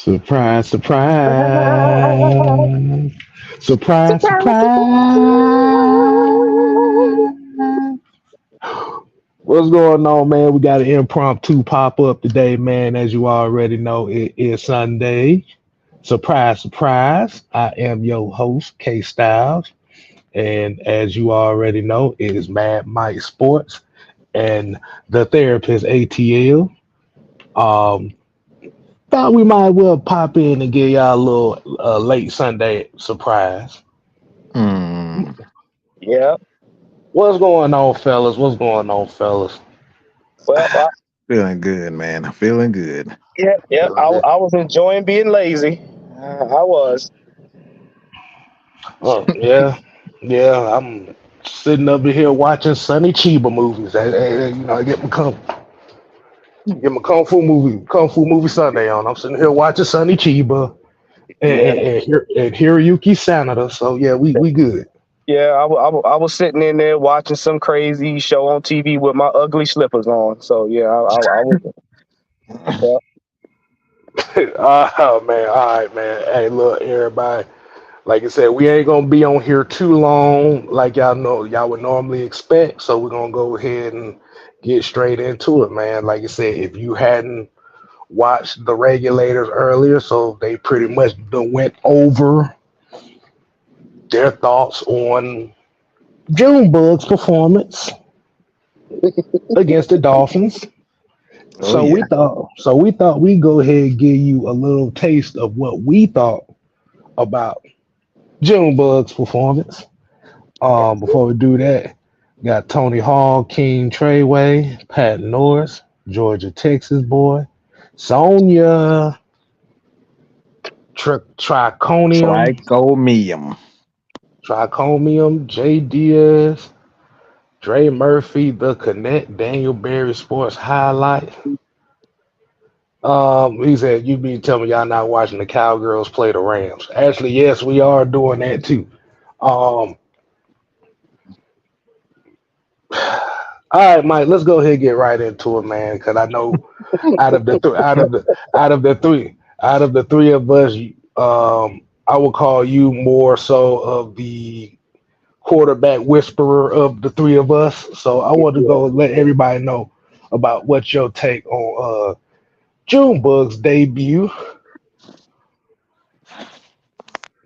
Surprise, surprise. Surprise, Surprise, surprise. What's going on, man? We got an impromptu pop up today, man. As you already know, it is Sunday. Surprise, surprise. I am your host, K Styles. And as you already know, it is Mad Mike Sports and the therapist ATL. Um, Thought we might well pop in and give y'all a little late Sunday surprise. Hmm. yeah. What's going on, fellas? What's going on, fellas? Well, Feeling good, man. Feeling good. yeah. Feeling good. I was enjoying being lazy. I was. Oh, yeah, yeah. I'm sitting up here watching Sonny Chiba movies. I get my kung fu movie Sunday on. I'm sitting here watching Sonny Chiba Yeah, and Hiroyuki Sanada. So yeah, we good. yeah. I was sitting in there watching some crazy show on TV with my ugly slippers on. So yeah, I was. Yeah. Oh man, all right, man. Hey, look, everybody. Like I said, we ain't gonna be on here too long, like y'all know y'all would normally expect. So we're gonna go ahead and get straight into it, man. Like I said, if you hadn't watched the regulators earlier, so they pretty much done went over their thoughts on Junebug's performance against the Dolphins. Oh So yeah. we thought we'd go ahead and give you a little taste of what we thought about Junebug's performance. Before we do that, got Tony Hall, King Treyway, Pat Norris, Georgia, Texas boy, Sonia, Triconium, Trichomium. Trichomium, J. Diaz, Dre Murphy, The Connect, Daniel Berry Sports Highlight. He said, you be telling me y'all not watching the Cowgirls play the Rams. Actually, yes, we are doing that too. Um, all right, Mike, let's go ahead and get right into it, man. Because I know out of the out of the three of us, I will call you more so of the quarterback whisperer of the three of us. So I want to Yeah. go and let everybody know about what your take on Junebug's debut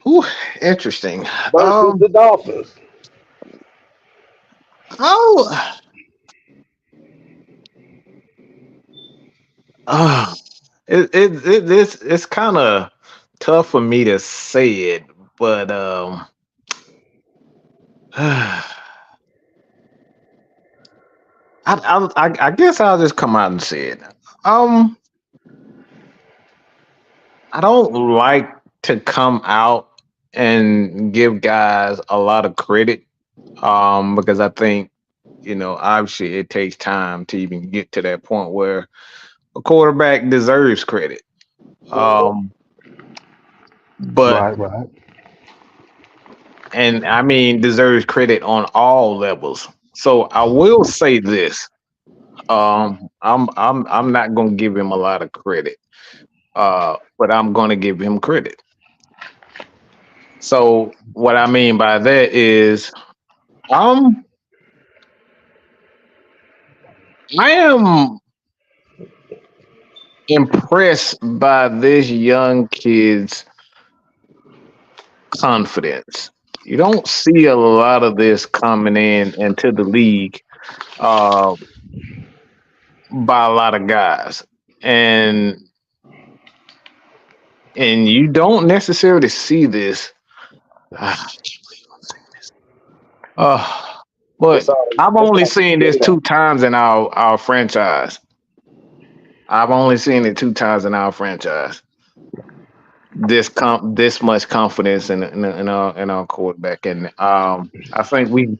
Ooh, interesting. versus the Dolphins. Oh, uh, it's kind of tough for me to say it, but I guess I'll just come out and say it. Um, I don't like to come out and give guys a lot of credit. Because I think, obviously it takes time to even get to that point where a quarterback deserves credit. Um, but Right, right. and I mean deserves credit on all levels. So I will say this. I'm not gonna give him a lot of credit. But I'm gonna give him credit. So what I mean by that is um I am impressed by this young kid's confidence. You don't see a lot of this coming in into the league uh, by a lot of guys, and you don't necessarily see this. I can't believe I'm saying this. It's But all. I've It's only all. seen this two times in our franchise. I've only seen it two times in our franchise. This much confidence in our quarterback, and I think we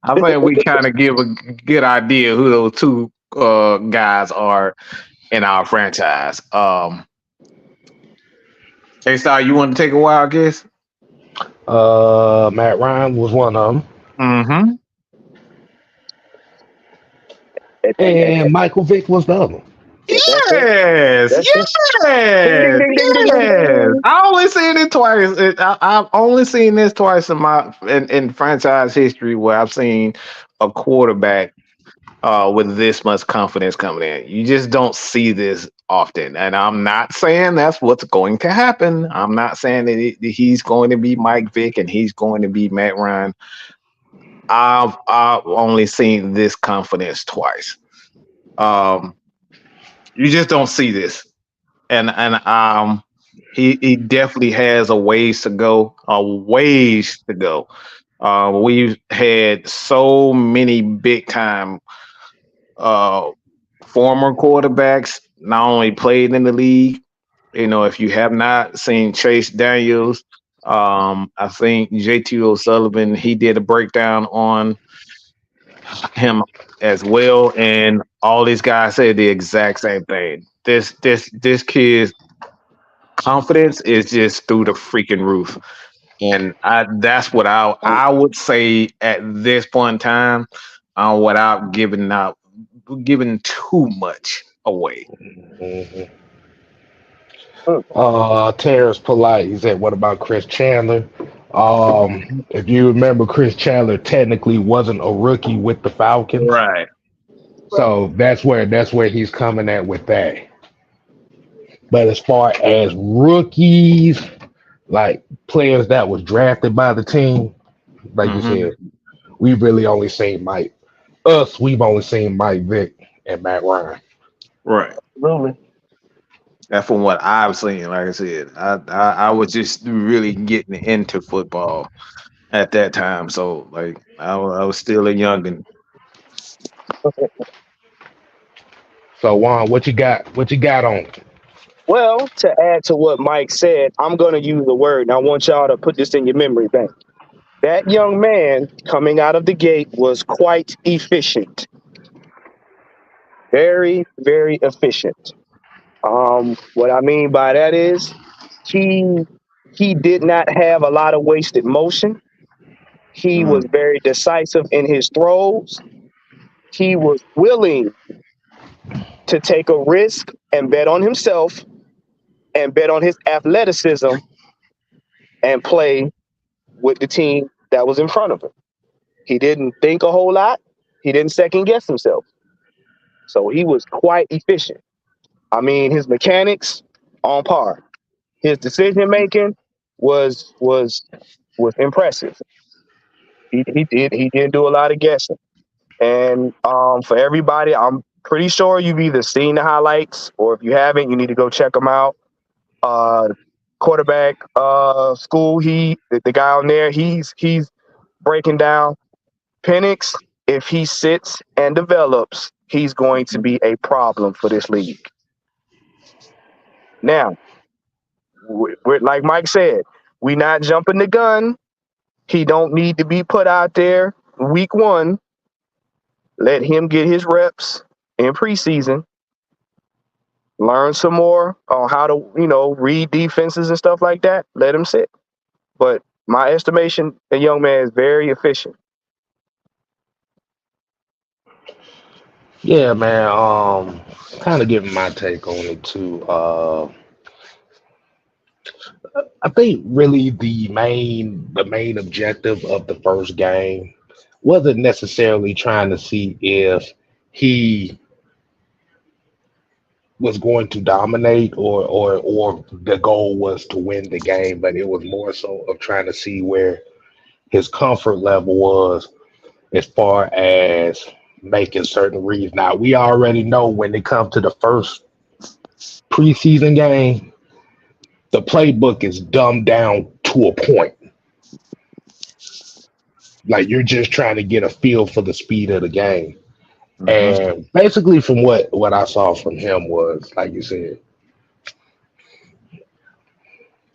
I think we kind of give a good idea who those two guys are in our franchise. K-Star, you want to take a wild guess? Matt Ryan was one of them, Mm-hmm. And and Michael Vick was the other. that's Yes, That's it. Ding, ding, yes, ding, ding, ding, ding, yes. ding. I only seen it twice. I've only seen this twice in franchise history where I've seen a quarterback with this much confidence coming in. You just don't see this often. And I'm not saying that's what's going to happen. I'm not saying that he's going to be Mike Vick and he's going to be Matt Ryan. I've only seen this confidence twice. Um, you just don't see this, and he definitely has a ways to go. We've had so many big time uh, former quarterbacks not only played in the league. You know, if you have not seen Chase Daniels, I think JT O'Sullivan, he did a breakdown on him as well, and all these guys said the exact same thing. This kid's confidence is just through the freaking roof, and that's what I would say at this point in time, without giving too much away. Mhm. Mm. Terrence Polite, he said, what about Chris Chandler? If you remember, Chris Chandler technically wasn't a rookie with the Falcons. Right. So that's where he's coming at with that. But as far as rookies, like players that was drafted by the team, like you Hmm. said, we've only seen Mike Vick and Matt Ryan. Right. Absolutely. That's from what I've seen. Like I said, I was just really getting into football at that time. So like I was still a youngin'. So Juan, what you got? What you got on? Well, to add to what Mike said, I'm going to use the word, and I want y'all to put this in your memory bank. That young man coming out of the gate was quite efficient. Very, very efficient. What I mean by that is he he did not have a lot of wasted motion. He was Mm, very decisive in his throws. He was willing to take a risk and bet on himself and bet on his athleticism and play with the team that was in front of him. He didn't think a whole lot. He didn't second guess himself. So he was quite efficient. I mean, his mechanics on par. His decision making was was impressive. He didn't do a lot of guessing. And for everybody, I'm pretty sure you've either seen the highlights or if you haven't, you need to go check them out. Uh, Quarterback school, the guy on there, he's breaking down Penix. If he sits and develops, he's going to be a problem for this league. Now, we're like Mike said, we not jumping the gun. He don't need to be put out there week one. Let him get his reps in preseason. Learn some more on how to, read defenses and stuff like that. Let him sit. But my estimation, the young man is very efficient. Yeah, man. Kind of giving my take on it too. I think really the main objective of the first game wasn't necessarily trying to see if he was going to dominate or the goal was to win the game, but it was more so of trying to see where his comfort level was as far as making certain reads. Now we already know when it comes to the first preseason game, the playbook is dumbed down to a point. Like you're just trying to get a feel for the speed of the game. mhm. And basically from what I saw from him was, like you said,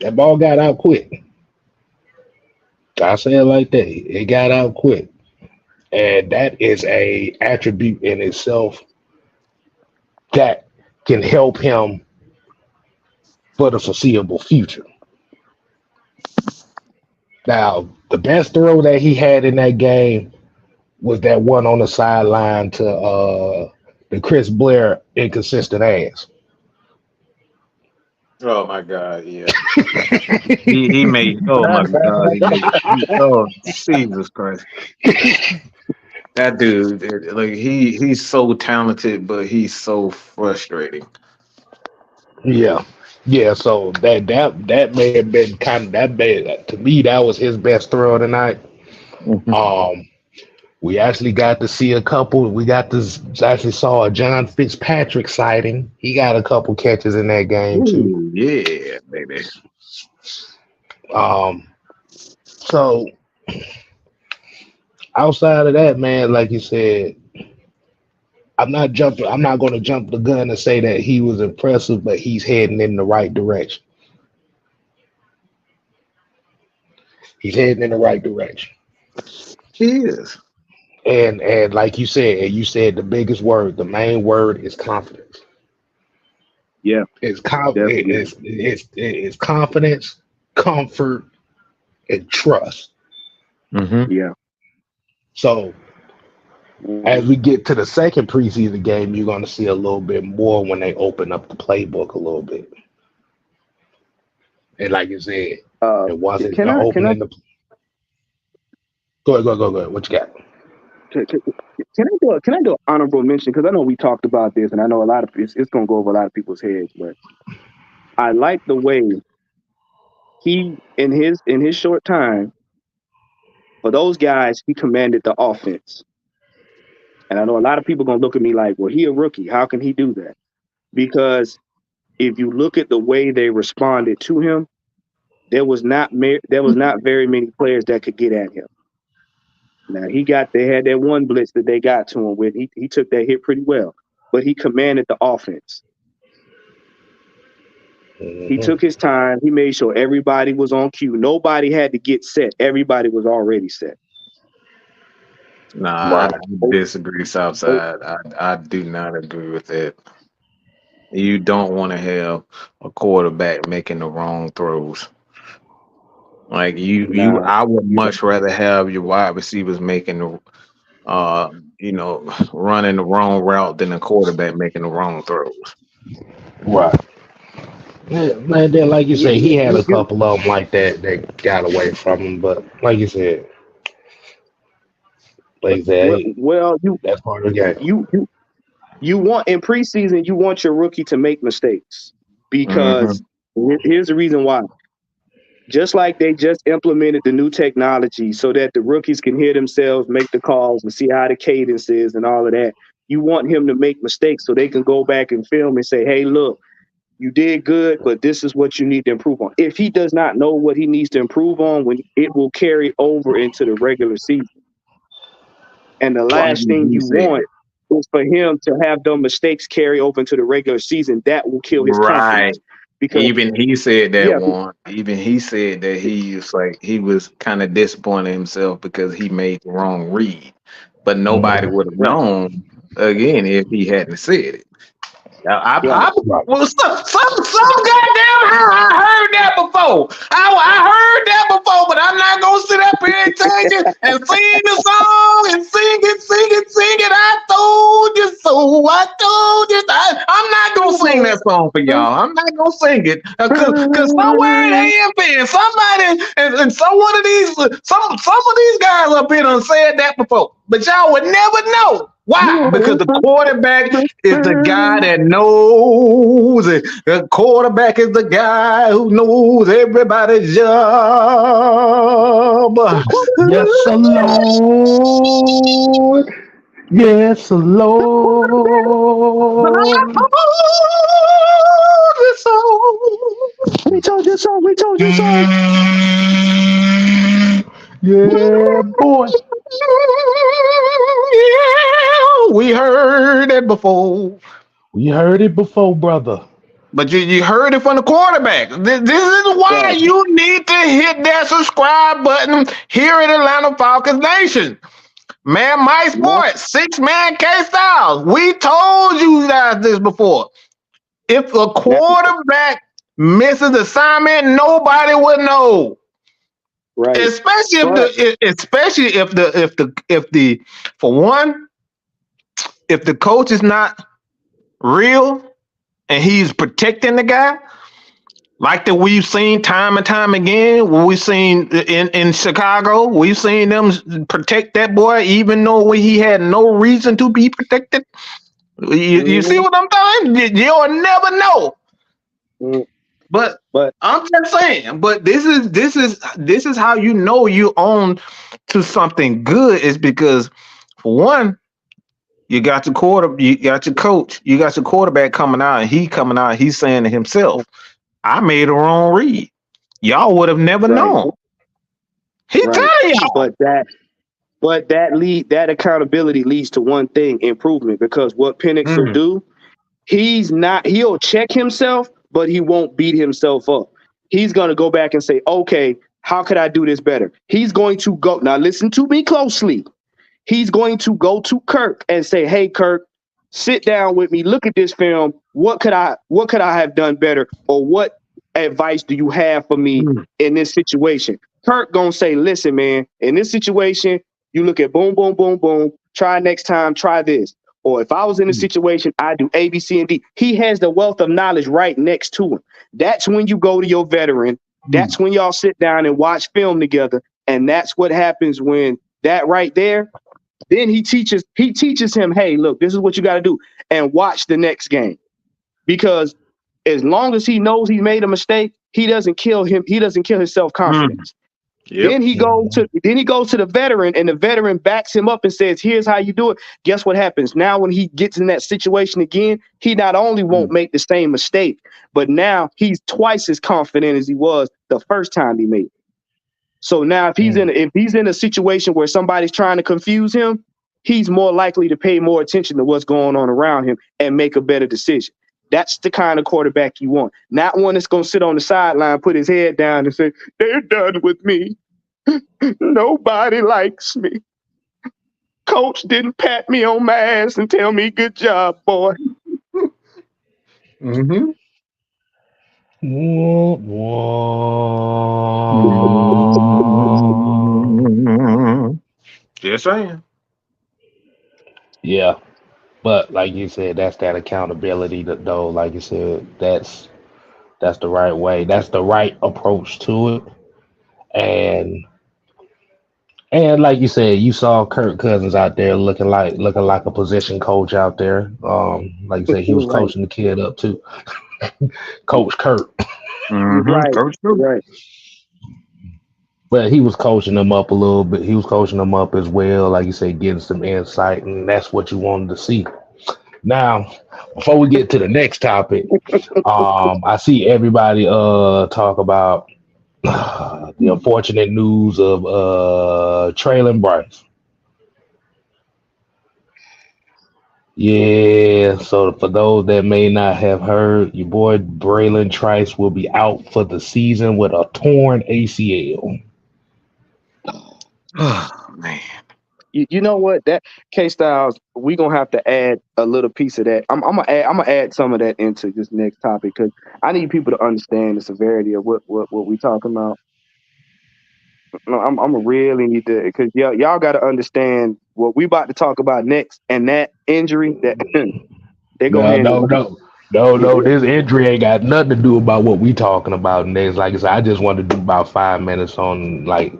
that ball got out quick. I say it like that. It got out quick. And that is a attribute in itself that can help him for the foreseeable future. Now, the best throw that he had in that game was that one on the sideline to the Chris Blair inconsistent ass. Oh my God, yeah. He made. Oh my God, oh Jesus Christ. That dude, like he's so talented, but he's so frustrating. Yeah. Yeah, so that may have been kind of that bad to me. That was his best throw of the night. Mhm. Um, we actually got to see a couple. We got to actually saw a John Fitzpatrick sighting. He got a couple catches in that game too. Ooh, yeah, baby. Um, so outside of that, man, like you said, I'm not jumping. I'm not going to jump the gun and say that he was impressive, but he's heading in the right direction. He's heading in the right direction. He is. And like you said, and you said the biggest word, the main word is confidence. Yeah, It's confidence. definitely. It's confidence, comfort, and trust. Mm-hmm. Yeah. So as Mhm. we get to the second preseason game, you're going to see a little bit more when they open up the playbook a little bit. And like you said, Uh, it wasn't can the I can I opening. The go ahead. What you got? can, can can I do an honorable mention? Because I know we talked about this, and I know a lot of it's going to go over a lot of people's heads. But I like the way he in his short time for those guys he commanded the offense. And I know a lot of people going to look at me like, well, he a rookie. How can he do that? Because if you look at the way they responded to him, there was not very many players that could get at him. Now they had that one blitz that they got to him with. He took that hit pretty well, but he commanded the offense. He Hmm. took his time. He made sure everybody was on cue. Nobody had to get set. Everybody was already set. Nah, I Right. disagree, Oh, Southside. I do not agree with it. You don't want to have a quarterback making the wrong throws. Like nah, I would you much rather have your wide receivers making the running the wrong route than a quarterback making the wrong throws. Right. Yeah, man, then like you you, say, he had you, a you, couple of them like that that got away from him. But like you said, well, hey, well, that's part of the game. you, you, you want in preseason, you want your rookie to make mistakes because Hmm. here's the reason why. Just like they just implemented the new technology so that the rookies can hear themselves make the calls and see how the cadence is and all of that. You want him to make mistakes so they can go back and film and say, hey, look, you did good, but this is what you need to improve on. If he does not know what he needs to improve on, when it will carry over into the regular season. And the Well, last even thing he you said want it. is for him to have those mistakes carry over into the regular season. That will kill his Right. confidence. Because Even he said that yeah, one. Even he said that he was like he was kind of disappointed in himself because he made the wrong read. But nobody Hmm. would have right, known again if he hadn't said it. right. Right. Well, some goddamn how I heard that before. I heard that before, but I'm not gonna sit up here and tell you and sing the song and sing it. I told you so. I told you. I'm not gonna sing that song for y'all. I'm not gonna sing it because somewhere in AFN, somebody and some one of these some of these guys up here done said that before, but y'all would never know. Why? Because the quarterback is the guy that knows it. The quarterback is the guy who knows everybody's job. Yes, Lord. Yes, But I Lord. told you so. We told you so. We told you so. Yeah, boy. Yeah, we heard it before. We heard it before, brother. But you heard it from the quarterback. This is why Right, you need to hit that subscribe button here at Atlanta Falcons Nation. Man, My yeah, Sports, 6-man K Styles. We told you guys this before. If a that, quarterback misses assignment, nobody would know. right. Especially But if the for one, if the coach is not real and he's protecting the guy, Like that we've seen time and time again. When we've seen in Chicago, we've seen them protect that boy, even though he had no reason to be protected. You see Mhm. what I'm saying? You'll never know. Mm. But But I'm just saying. But this is how you know you own to something good is because for one, you got your coach, you got your quarterback coming out, and he's saying to himself, I made a wrong read. Y'all would have never right, known. He right. tell y'all. But that accountability leads to one thing: improvement. Because what Penix will Mm, do, he'll check himself, but he won't beat himself up. He's gonna go back and say, okay, how could I do this better? He's going to go now. Listen to me closely. He's going to go to Kirk and say, "Hey, Kirk, sit down with me. Look at this film. What could I have done better, or what advice do you have for me mm, in this situation?" Kirk gonna say, "Listen, man, in this situation, you look at boom, boom, boom, boom. Try next time. Try this." Or if I was in a mm, situation, I do A, B, C, and D. He has the wealth of knowledge right next to him. That's when you go to your veteran. mm, That's when y'all sit down and watch film together. And that's what happens when that right there, then he teaches him, hey, look, this is what you got to do, and watch the next game. Because as long as he knows he made a mistake, he doesn't kill him. He doesn't kill his self mm. confidence. Yep. Then he goes to the veteran, and the veteran backs him up and says, "Here's how you do it." Guess what happens now when he gets in that situation again? He not only won't Mm, make the same mistake, but now he's twice as confident as he was the first time he made it. So now Mm. if he's in a situation where somebody's trying to confuse him, he's more likely to pay more attention to what's going on around him and make a better decision. That's the kind of quarterback you want. Not one that's going to sit on the sideline, put his head down and say, "They're done with me. Nobody likes me. Coach didn't pat me on my ass and tell me good job, boy." mm-hmm. Wah, wah. Mm. Just saying. Yeah, but like you said, that's that accountability. Though, like you said, that's the right way. That's the right approach to it. And like you said, you saw Kirk Cousins out there looking like a position coach out there. Like you said, he was Right, coaching the kid up too, Coach Kirk. Mm-hmm. right, Coach True. right. But he was coaching them up a little bit. He was coaching them up as well, like you said, getting some insight, and that's what you wanted to see. Now, before we get to the next topic, I see everybody talk about the unfortunate news of Traylon Bryce. Yeah, so for those that may not have heard, your boy Braylon Trice will be out for the season with a torn ACL. Oh man. You know what? That K Styles, we gonna have to add a little piece of that. I'm gonna add some of that into this next topic because I need people to understand the severity of what we talking about. No, I'm gonna really need to because y'all got to understand what we about to talk about next, and that injury that they go No, hand in no, hand. no, no, Yeah, no. This injury ain't got nothing to do about what we talking about next. Like I said, I just wanted to do about 5 minutes on like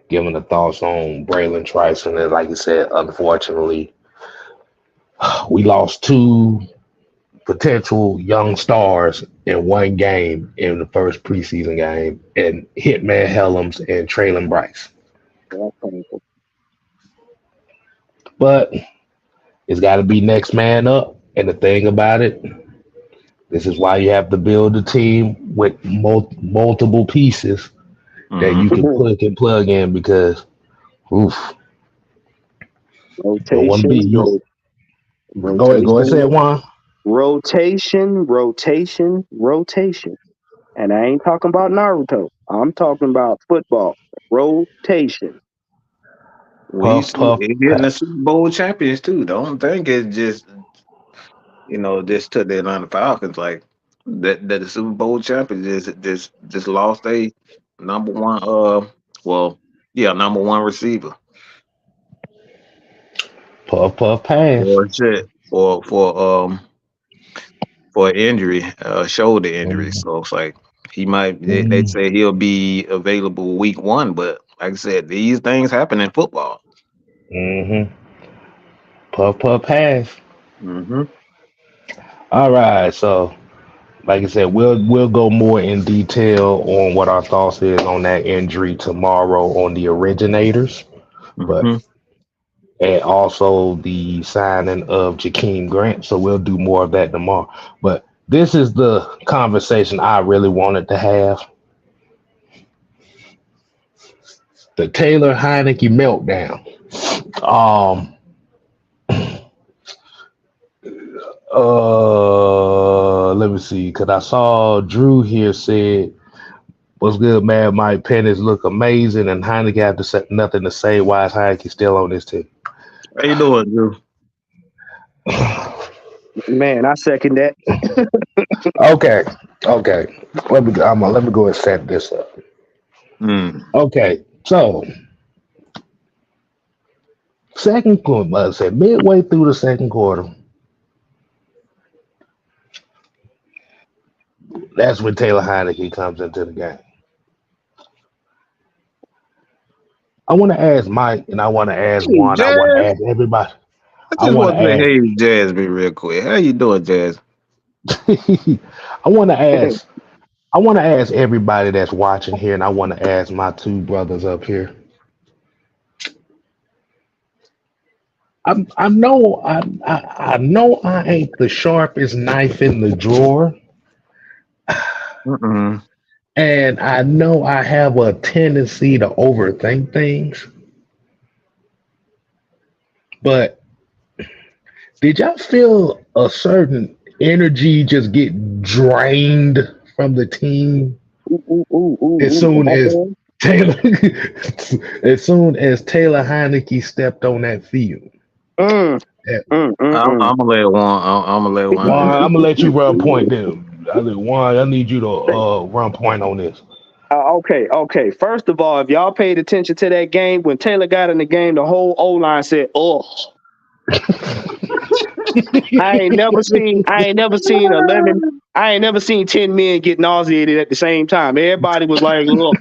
giving the thoughts on Braylon Trice, and then, like you said, unfortunately, we lost two potential young stars in one game in the first preseason game, and Hitman Helms and Traylon Bryce. that's painful. But it's got to be next man up. And the thing about it, this is why you have to build a team with multiple pieces that you Mm-hmm. can plug in because, oof, you don't want to be Rotation, you. Go ahead, say rotation, it, Juan. rotation. And I ain't talking about Naruto. I'm talking about football. Rotation. We Puff, see puff, it getting the pass. Super Bowl champions too. Don't think it's just this to the Atlanta Falcons like that the Super Bowl champions just lost a number one well number one receiver Puff, puff, pass. or shit or for injury shoulder injury. Mhm. So it's like. He might. They Mm, say he'll be available week 1, but like I said, these things happen in football. mm-hmm. Puff puff pass. Mm-hmm. All right, so like I said, we'll go more in detail on what our thoughts is on that injury tomorrow on the originators, but Mm-hmm. and also the signing of Jakeem Grant. So we'll do more of that tomorrow. But this is the conversation I really wanted to have. The Taylor Heineke meltdown. Um Let me see, because I saw Drew here said, "What's good, man? Mike Penix look amazing, and Heineke have to say nothing to say. Why is Heineke still on this team?" How you doing, Drew? Man, I second that. Okay, okay. Let me go and set this up. Mm. Okay, so second quarter, I said midway through the second quarter, that's when Taylor Heineke comes into the game. I want to ask Mike, and I want to ask Hey, Juan. I want to Jazz. ask everybody. I I just want want to to say, ask. hey, Jazz, be real quick. How you doing, Jazz? I want to ask. I want to ask everybody that's watching here, and I want to ask my two brothers up here. I know I ain't the sharpest knife in the drawer, Mm-mm. and I know I have a tendency to overthink things. But did y'all feel a certain energy just get drained from the team Ooh, ooh, ooh, as ooh, ooh. soon Come as on, Taylor as soon as Taylor Heineke stepped on that field? man. Yeah. I'm, Mm. I'm gonna let one. I'm gonna let one Juan, answer. I'm gonna let you run point then. Juan, I need you to Say, run point on this. okay. First of all, if y'all paid attention to that game, when Taylor got in the game, the whole O line said, "Oh, I ain't never seen 11. I ain't never seen 10 men get nauseated at the same time. Everybody was like, look,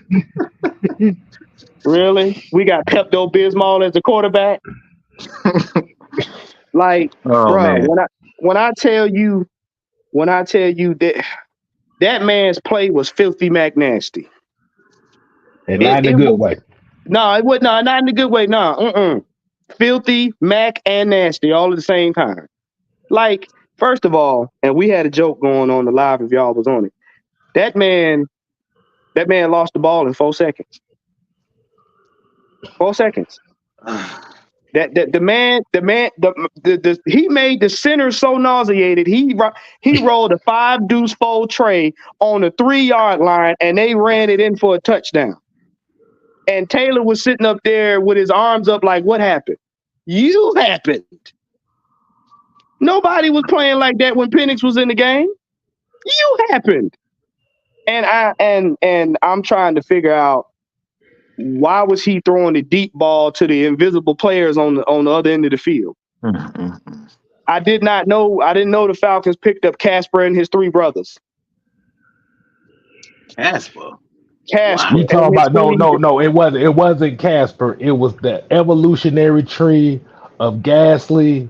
really? We got Pepto Bismol as the quarterback? Like, Oh bro, man, when I tell you that that man's play was filthy McNasty. And It not in a it good was way. no, it was no, not in a good way. No, filthy Mac and nasty all at the same time. Like, first of all, and we had a joke going on the live if y'all was on it. That man, that man lost the ball in 4 seconds. 4 seconds. The he made the center so nauseated. He rolled a 5 deuce fold tray on the 3 yard line, and they ran it in for a touchdown. And Taylor was sitting up there with his arms up, like, "What happened? You happened. Nobody was playing like that when Penix was in the game. You happened." And I'm trying to figure out, why was he throwing the deep ball to the invisible players on the other end of the field? Mm-mm. I did not know. I didn't know the Falcons picked up Casper and his 3 brothers. Casper. Casper You Wow. talking and his about no, three. no, no. It wasn't Casper. It was the evolutionary tree of Gasly,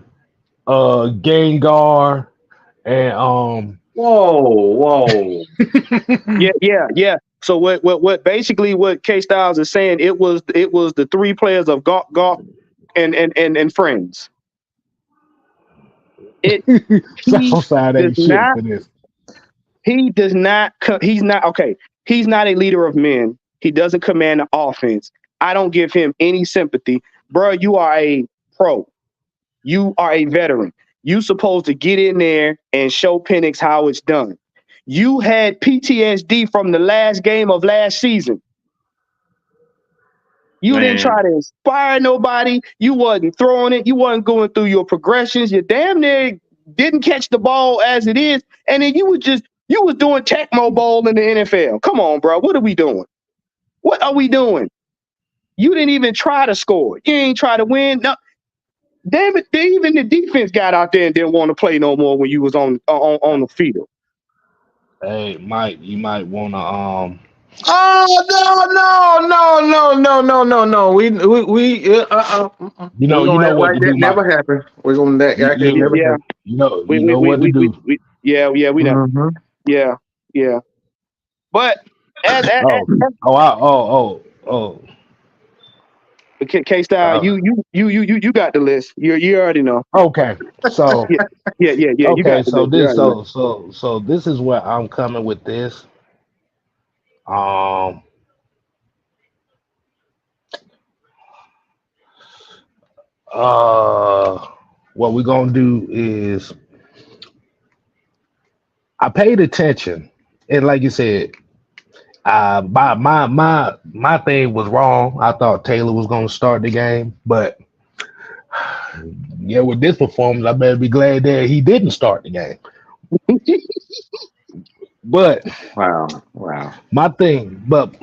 Gengar, and Whoa. Yeah. So what basically what K Styles is saying, it was the 3 players of golf and friends. It he Southside does ain't shit not for this. he does not he's not okay. He's not a leader of men. He doesn't command the offense. I don't give him any sympathy. Bro, you are a pro. You are a veteran. You supposed to get in there and show Penix how it's done. You had PTSD from the last game of last season. You didn't Man, try to inspire nobody. You wasn't throwing it. You wasn't going through your progressions. You damn near didn't catch the ball as it is. And then you was doing Tecmo Bowl in the NFL. Come on, bro. What are we doing? What are we doing? You didn't even try to score. You ain't try to win. No, damn it, even the defense got out there and didn't want to play no more when you was on the field. Hey, Mike, you might wanna Oh no! We're you gonna know act what like to that do, Mike. never happened. We're gonna act You like that you never Yeah, happened. you know what to do. we know. Mm-hmm. Yeah, yeah. But as Oh, oh. K Style, Uh, you got the list. You already know. okay. So Yeah, yeah. You okay, got the so list. You this already know. so this is where I'm coming with this. Um uh what we're gonna do is I paid attention, and like you said, my thing was wrong. I thought Taylor was gonna start the game, but yeah, with this performance, I better be glad that he didn't start the game. But Wow. but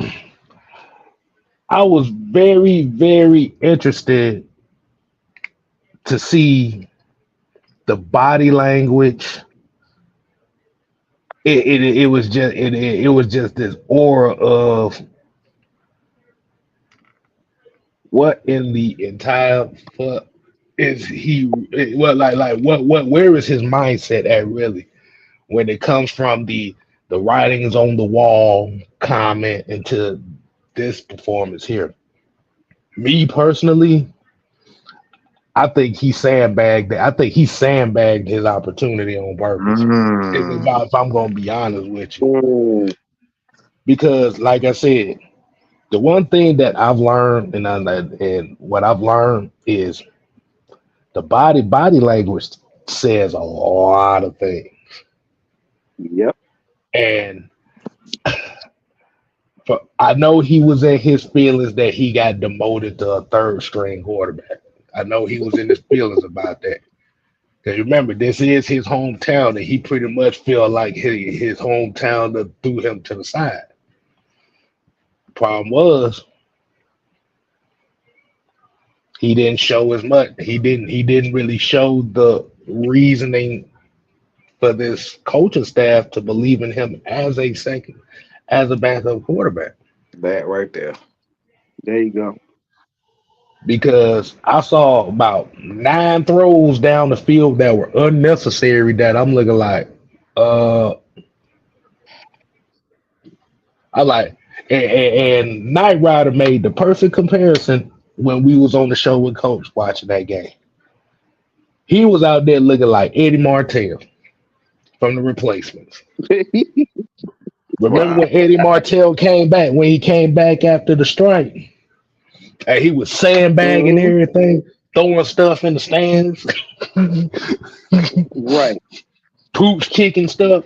I was very interested to see the body language. It was just this aura of what in the entire fuck is he, well, like what where is his mindset at really when it comes from the writings on the wall comment into this performance here. Me personally, I think he sandbagged his opportunity on purpose. Mm. If I'm gonna be honest with you, Mm, because like I said, the one thing that I've learned and what I've learned is the body language says a lot of things. yep. And I know he was in his feelings that he got demoted to a third string quarterback. I know he was in his feelings about that. Because remember, this is his hometown, and he pretty much feel like his hometown that threw him to the side. Problem was, he didn't show as much. He didn't really show the reasoning for this coaching staff to believe in him as a backup quarterback. That right there. There you go. Because I saw about 9 throws down the field that were unnecessary that I'm looking like, uh, I like, and Knight Rider made the perfect comparison when we was on the show with Coach watching that game. He was out there looking like Eddie Martell from the replacements. Remember Wow. when Eddie Martell came back, when he came back after the strike? And he was sandbagging hmm everything, throwing stuff in the stands, Right. poops kicking stuff.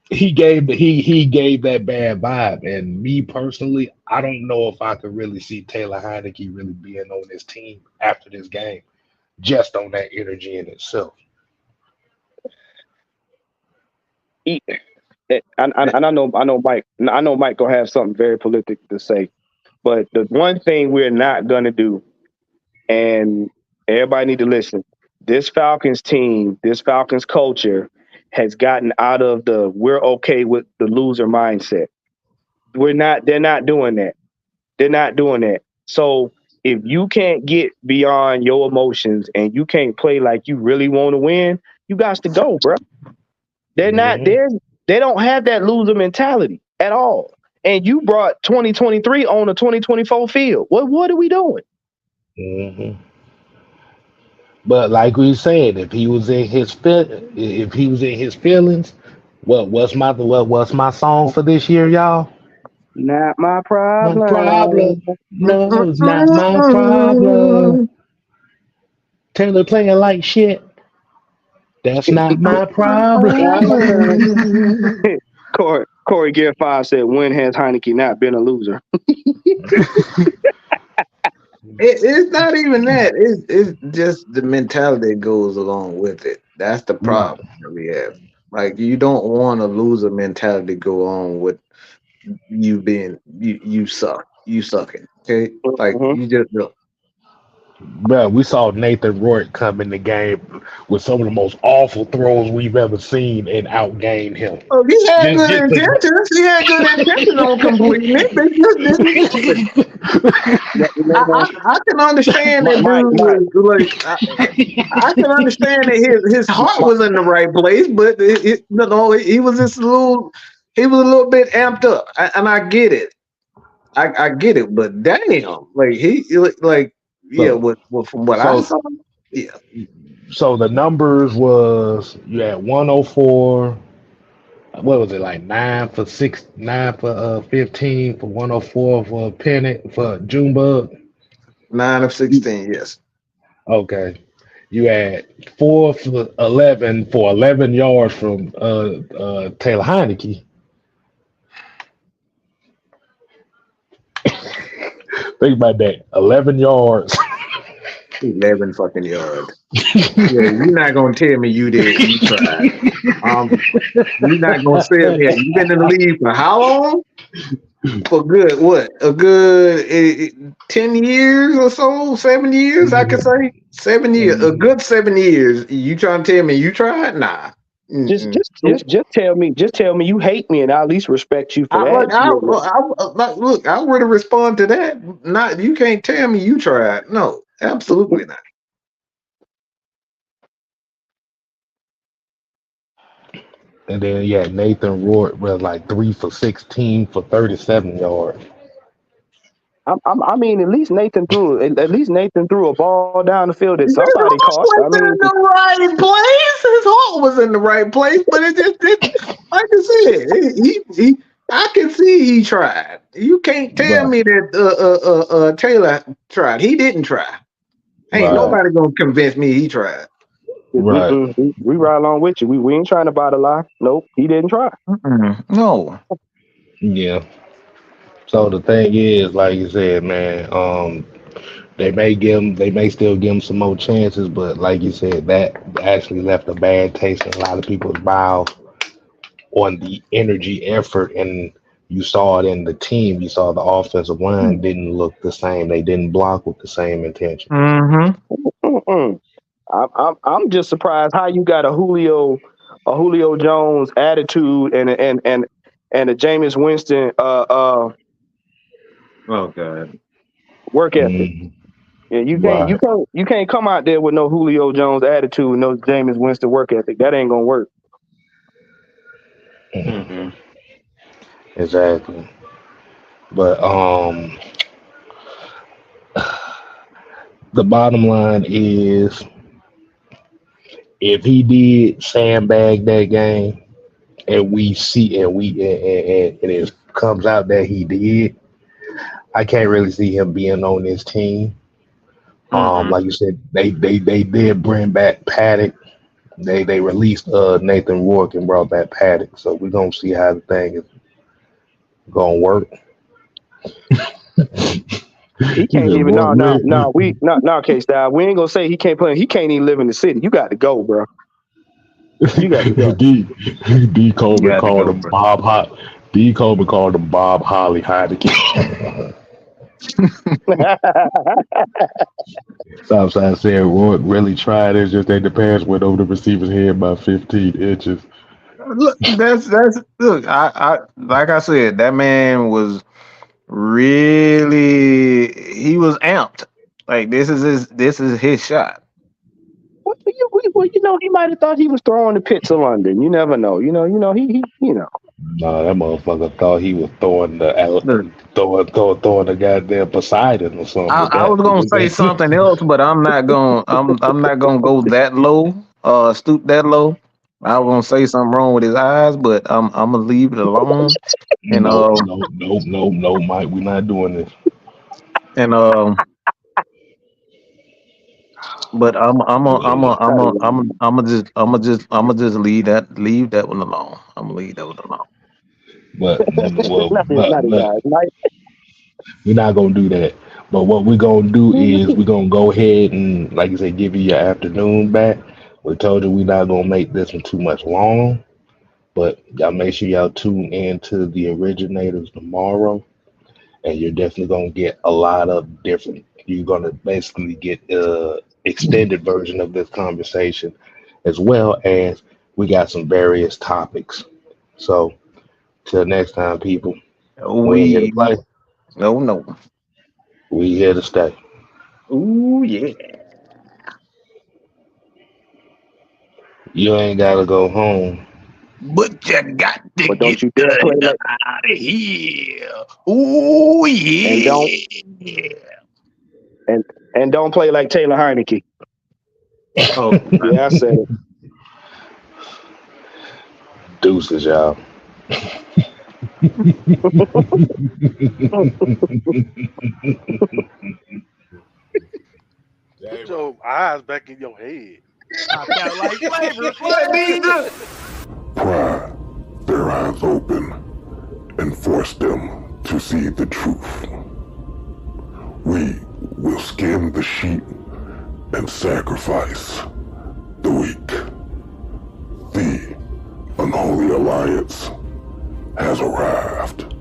He gave that bad vibe. And me personally, I don't know if I could really see Taylor Heineke really being on this team after this game, just on that energy in itself. Eat. And I know Mike gonna have something very politic to say. But the one thing we're not gonna do, and everybody need to listen. This Falcons team, this Falcons culture has gotten out of the we're okay with the loser mindset. We're not, they're not doing that. They're not doing that. So if you can't get beyond your emotions and you can't play like you really want to win, you got to go, bro. They're not Hmm there. They don't have that loser mentality at all. And you brought 2023 on a 2024 field. What are we doing? hmm But like we said, if he was in his feelings, what's my song for this year, y'all? Not my My problem. problem. No, it's not my problem. Taylor playing like shit. That's not my problem. Corey Gear 5 said, when has Heineke not been a loser? It's not even that. It's just the mentality that goes along with it. That's the Right. problem that we have. Like you don't want a loser mentality go on with you being you suck. You sucking. Okay? Like Mhm. you just don't. bro, we saw Nathan Rourke come in the game with some of the most awful throws we've ever seen and outgain him. Oh, he had Just, good just intentions. He had good intentions on completing it. They just didn't do it. You know what? I can understand that Mike, dude Mike, was like. I can understand that his heart was in the right place, but he was just a little. He was a little bit amped up, and I get it. I get it, but damn, like like yeah, so, from what I so, saw, yeah, so the numbers was you had 104. What was it like 9 for 6, 9 for 15 for 104 for Penix for Junebug? 9 of 16, yes. Okay. You had 4 for 11 for 11 yards from Taylor Heineke. Think about that. 11 yards. 11 fucking yards. Yeah, you're not gonna tell me you did. You tried. Um, you're not gonna say me. You've been in the league for how long? For good, what? A good 10 years or so, 7 years, I could say. 7 years, a good 7 years. You trying to tell me you tried? Nah. just Mm-mm. just just just tell me, you hate me, and I'll at least respect you for I that. like like look. I would have respond to that. Not you can't tell me you tried. No, absolutely not. And then yeah, Nathan Rourke was like 3 for 16 for 37 yards. I mean, at least Nathan threw a ball down the field that His somebody heart caught. I was mean, in the right place. His heart was in the right place, but it just didn't. Like I said, I can see he tried. You can't tell Right, me that Taylor tried. He didn't try. Ain't right, nobody gonna convince me he tried. right. we ride along with you. We ain't trying to buy the lie. Nope, he didn't try. Mm-mm. No. Yeah. So the thing is, like you said, man, they may still give him some more chances, but like you said, that actually left a bad taste in a lot of people's mouths on the energy, effort, and you saw it in the team. You saw the offensive line didn't look the same. They didn't block with the same intention. Mm-hmm. Mm-mm. I'm just surprised how you got a Julio Jones attitude and a Jameis Winston Oh God. work ethic. Mm, Yeah, right. you can't come out there with no Julio Jones attitude and no Jameis Winston work ethic. That ain't gonna work. Mm-mm. Exactly. But the bottom line is, if he did sandbag that game, and we see and it comes out that he did, I can't really see him being on this team. Mm-mm. Like you said, they did bring back Paddock. They released Nathan Rourke and brought back Paddock. So we're gonna see how the thing is gonna work. He He can't said, even "Boy, K Style. We ain't gonna say he can't play. He can't even live in the city. You got to go, bro. You got to go. D D You Coleman got to called go, him bro. Bob Hot. D Coleman called him Bob Holly Heineke. Southside said Rourke really tried. It's just that the pass went over the receiver's head by 15 inches. Look, that's look. I like I said, that man was really he was amped. Like this is his shot. You know, he might have thought he was throwing the pits of London. You never know. You know. Nah, that motherfucker thought he was throwing Look, throwing the goddamn Poseidon or something I, with I that. was gonna say something else, but I'm not gonna go that low, stoop that low. I was gonna say something wrong with his eyes, but I'm gonna leave it alone. And Nope, nope, nope, nope, nope, Mike. We're not doing this. and but I'm just leave that one alone. I'm gonna leave that one alone. But well, Not his eyes. we're not gonna do that. But what we're gonna do is we're gonna go ahead and, like I said, give you your afternoon back. We told you we're not gonna make this one too much long, but y'all make sure y'all tune in to the originators tomorrow, and you're definitely gonna get a lot of different, you're gonna basically get extended version of this conversation, as well as we got some various topics. So till next time, people, we ain't here to We play. no. We here to stay. Ooh yeah. You ain't gotta go home. But you got to But get don't you dare play the like hell out of here. Ooh and don't yeah. and and don't play like Taylor Heineke. Oh, Yeah, I said it. Deuces, y'all. Put your eyes back in your head. I felt like flavor. Pry their eyes open and force them to see the truth. We will skin the sheep and sacrifice the weak. The unholy alliance has arrived.